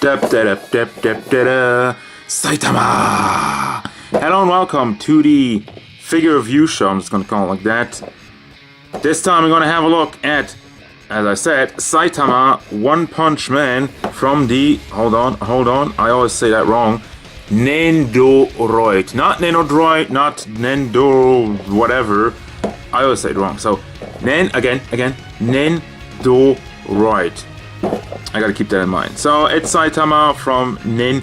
Saitama! Hello and welcome to the figure review show, I'm just gonna call it like that. This time we're gonna have a look at, as I said, Saitama One Punch Man from the, hold on, I always say that wrong, Nendoroid. Not Nendoroid, not Nendo whatever. I always say it wrong. So, Nendoroid. I gotta keep that in mind. So, it's Saitama from Nendoroid.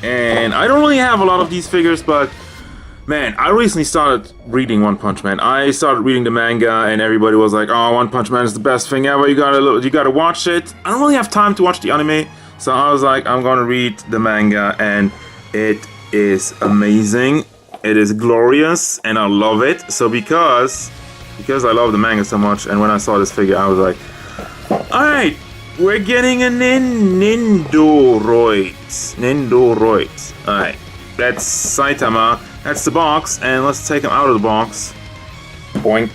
And I don't really have a lot of these figures, but man, I recently started reading One Punch Man. I started reading the manga, and everybody was like, "Oh, One Punch Man is the best thing ever. You gotta watch it." I don't really have time to watch the anime, so I was like, "I'm gonna read the manga," and it is amazing. It is glorious, and I love it. So because I love the manga so much, and when I saw this figure, I was like, "All right, we're getting a Nendoroid. All right, that's Saitama. That's the box, and let's take him out of the box. Boink.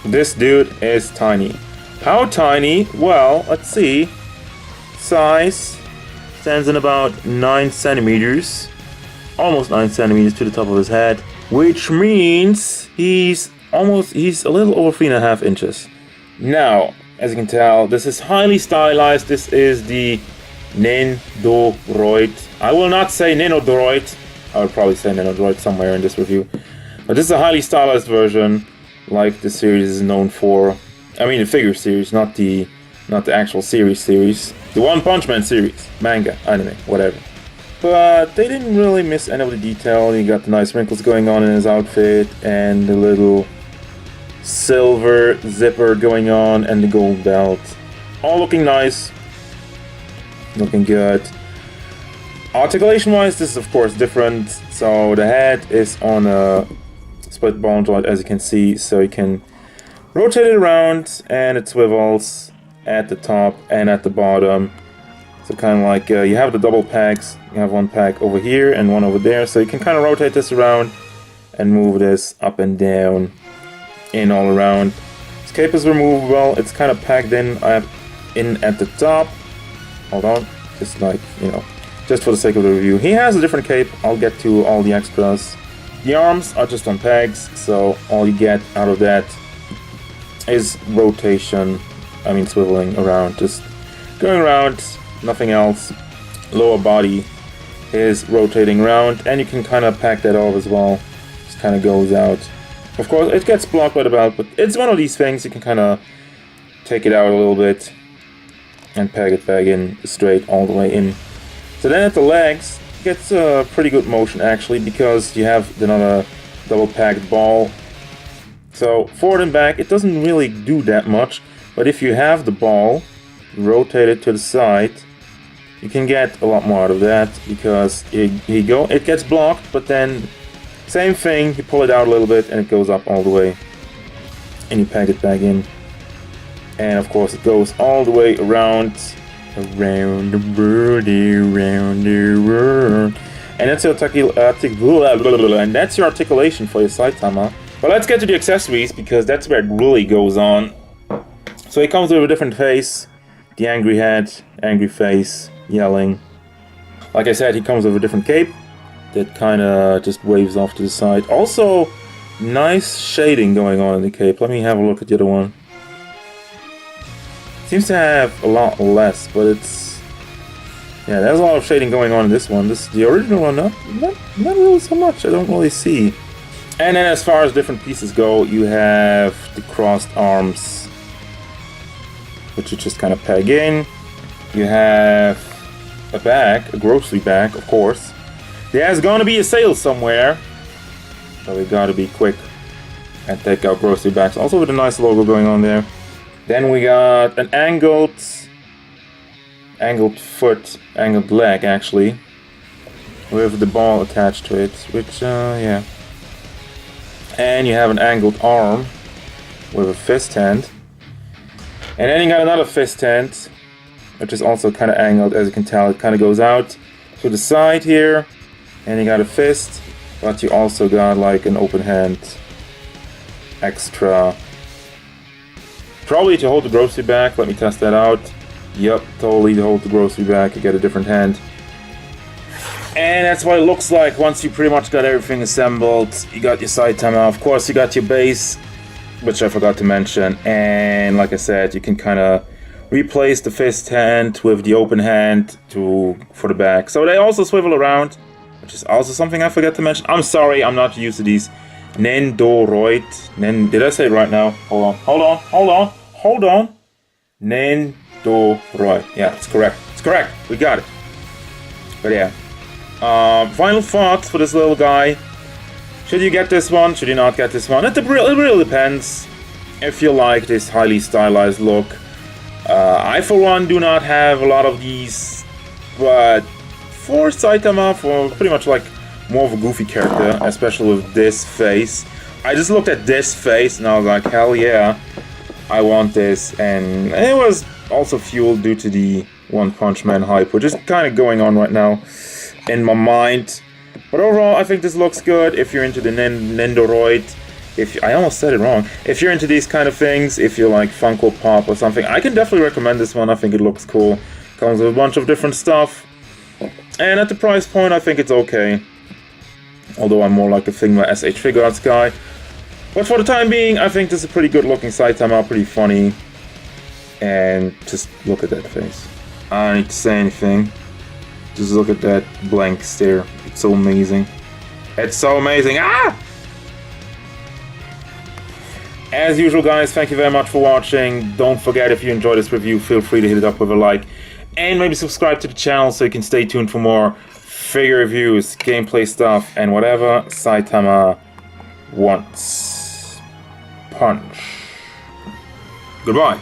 This dude is tiny. How tiny? Well, let's see. Size stands in about 9 centimeters. Almost 9 centimeters to the top of his head. Which means he's a little over 3.5 inches. Now, as you can tell, this is highly stylized. This is the Nendoroid. I will not say Nendoroid. I would probably say Nendoroid somewhere in this review. But this is a highly stylized version, like the series is known for. I mean the figure series, not the actual series. The One Punch Man series, manga, anime, whatever. But they didn't really miss any of the detail. You got the nice wrinkles going on in his outfit, and the little silver zipper going on, and the gold belt. All looking nice. Looking good. Articulation wise, this is of course different. So the head is on a split bone joint, as you can see, so you can rotate it around and it swivels at the top and at the bottom. So kind of like you have the double pegs. You have one peg over here and one over there, so you can kind of rotate this around and move this up and down and all around. This cape is removable. It's kind of packed in at the top. Hold on, just like, just for the sake of the review. He has a different cape. I'll get to all the extras. The arms are just on pegs, so all you get out of that is rotation. I mean swiveling around, just going around, nothing else. Lower body is rotating around, and you can kind of pack that off as well. Just kind of goes out. Of course, it gets blocked by the belt, but it's one of these things you can kind of take it out a little bit and peg it back in straight all the way in. So then at the legs, it gets a pretty good motion actually, because you have another double packed ball. So forward and back, it doesn't really do that much, but if you have the ball, rotate it to the side, you can get a lot more out of that, because it gets blocked, but then same thing, you pull it out a little bit and it goes up all the way, and you peg it back in. And of course it goes all the way around the world, around the world. And that's your articulation for your Saitama. But let's get to the accessories, because that's where it really goes on. So he comes with a different face. The angry head, angry face, yelling. Like I said, he comes with a different cape that kind of just waves off to the side. Also, nice shading going on in the cape. Let me have a look at the other one. Seems to have a lot less, but it's... yeah, there's a lot of shading going on in this one. The original one, not really so much. I don't really see. And then as far as different pieces go, you have the crossed arms, which you just kind of peg in. You have a bag, a grocery bag, of course. There's gonna be a sale somewhere, so we gotta be quick and take out grocery bags. Also with a nice logo going on there. Then we got an angled foot, angled leg actually, with the ball attached to it, which, yeah. And you have an angled arm with a fist hand. And then you got another fist hand, which is also kind of angled, as you can tell. It kind of goes out to the side here, and you got a fist, but you also got like an open hand extra Probably to hold the grocery bag. Let me test that out. Yep, totally to hold the grocery bag. You get a different hand. And that's what it looks like once you pretty much got everything assembled. You got your Saitama, of course you got your base, which I forgot to mention. And like I said, you can kind of replace the fist hand with the open hand for the back. So they also swivel around, which is also something I forgot to mention. I'm sorry, I'm not used to these. Nendoroid. Did I say it right now? Hold on. Nendoroid. Yeah, it's correct. It's correct. We got it. But yeah. Final thoughts for this little guy. Should you get this one? Should you not get this one? It really depends if you like this highly stylized look. I, for one, do not have a lot of these, but for Saitama, for pretty much like more of a goofy character, especially with this face, I just looked at this face and I was like, hell yeah, I want this. And it was also fueled due to the One Punch Man hype, which is kind of going on right now in my mind. But overall, I think this looks good if you're into the Nendoroid. I almost said it wrong. If you're into these kind of things, if you like Funko Pop or something, I can definitely recommend this one. I think it looks cool. Comes with a bunch of different stuff. And at the price point, I think it's okay. Although I'm more like a Figma SH Figure Arts guy. But for the time being, I think this is a pretty good looking Saitama, pretty funny. And just look at that face. I don't need to say anything. Just look at that blank stare. It's so amazing. It's so amazing. Ah! As usual, guys, thank you very much for watching. Don't forget, if you enjoyed this review, feel free to hit it up with a like. And maybe subscribe to the channel so you can stay tuned for more figure reviews, gameplay stuff, and whatever Saitama wants. Punch. Goodbye.